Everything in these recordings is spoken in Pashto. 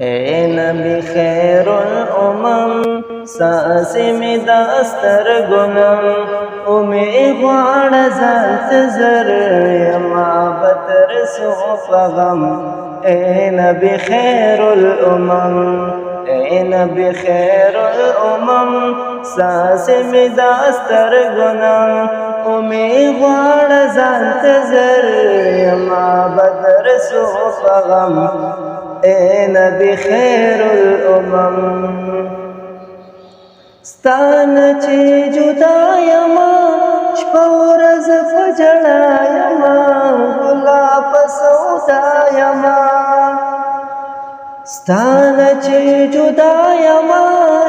اے نبی خیر الامم ساسی می داستر گنم امی غوار زانت زر یما بتر سو فغم اے نبی خیر الامم اے نبی خیر الامم ساسی می داستر گنم امی غوار زانت زر یما بتر سو فغم اے نبی خیر الامم ستان چی جدا یما شپا ورځ په جړا یما ګلاب سودا یما ستان چی جدا یما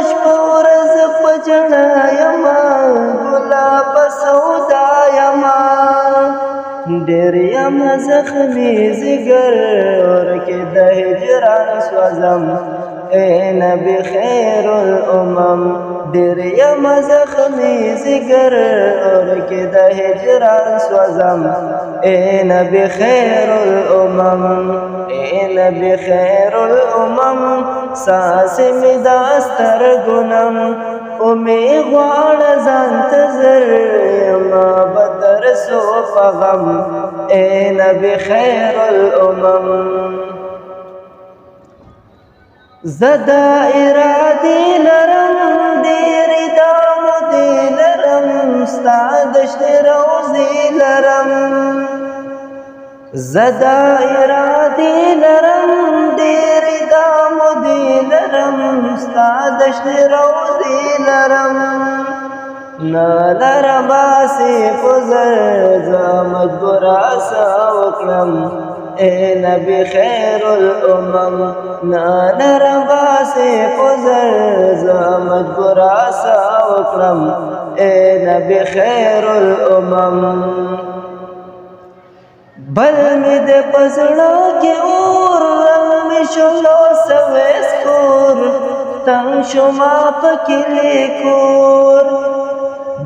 شپا ورځ په جړا یما ګلاب سودا یما ډېر یم زخمی زگر اور کې د هجران سوزم اے نبی خیر الامم ډېر یم زخمی زگر اور کې د هجران سوزم اے نبی خیر الامم اے نبی خیر الامم ساس می داستر گنم امی غوار زانت زر یما بدر سو فغم اے نبی خیر الامم زدا ارادی لرم دیری دامو دی لرم ستادشت روزی لرم زدا ارادی لرم دیری دامو دی لرم ستادشت روزی لرم نالر باسی فزر زامت براسا وکلم اے نبی خیر الامم نالر باسی فزر زامت براسا وکلم اے نبی خیر الامم بل می د پزړه کې اور رنگ می شولو سویس کور تنگ شما پکې لیکور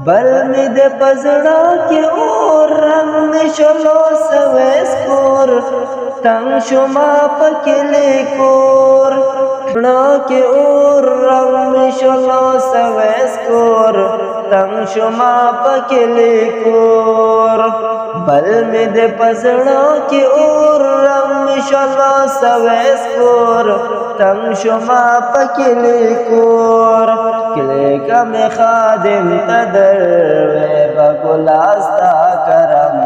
بل می د پزړه کې اور رنگ می شولو سویس کور تنگ شما پکې لیکور بنا کې اور رنگ می شولو سویس کور تنگ شما پکې لیکور بل می د پزړه کې اور رنگ می شولو سویس کور تنگ شما پکې لیکور کله کم خادم تدر وی بګلاستا کرم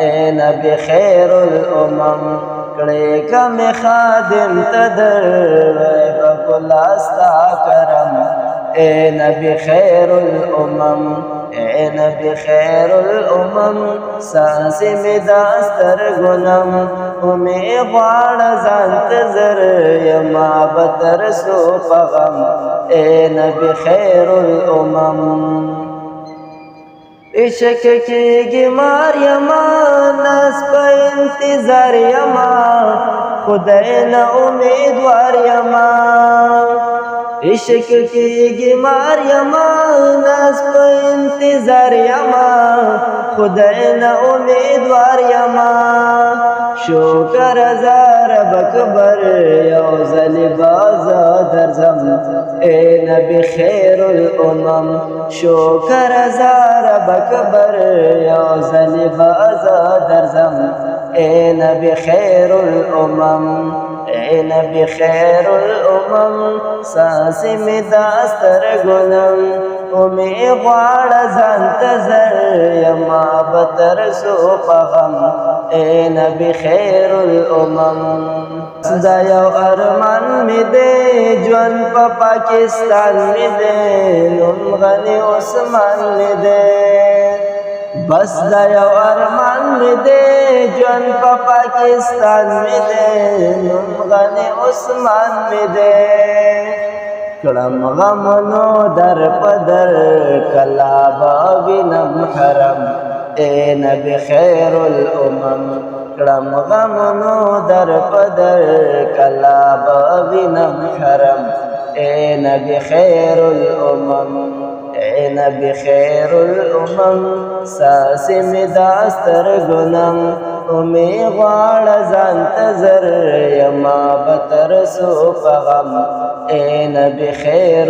اے نبی خیر الامم کله کم خادم تدر وی بګلاستا کرم اے نبی خیر الامم اے نبی خیر الامم سانسی می داستر گنم امی غوار زانت زر یما بتر سو پغم اے نبی خیر الامم عشق کی مار یما نس پا انتظار یما خدای نا امیدوار یما عشق کی مار یما نس پا انتظار یما خدای نا امیدوار یما شکر زار بکبر یو زلی بازا درزم اے نبی خیر الامم شکر زار بکبر یو زلی بازا درزم اے نبی خیر الامم اے نبی خیر الامم سانسی می داستر گنم امی غوار زانت زر یما بتر سو پغم اے نبی خیر الامم دا یو ارمان می دے جوان پا پاکستان می دے نم غنی عثمان می دے بس دا یو ارمان می دے جوان پا پاکستان می دے نم غنی عثمان می دے کڑم غمنو در پدر کلا بابنم حرم اے نبی خیر الامم کڑم غمنو در پدر کلا بابنم حرم اے نبی خیر الامم اے نبی خیر الامم ساسی می داستر گنم می غواړه ځان ته زر یما به ترسو په غم اے نبی خیر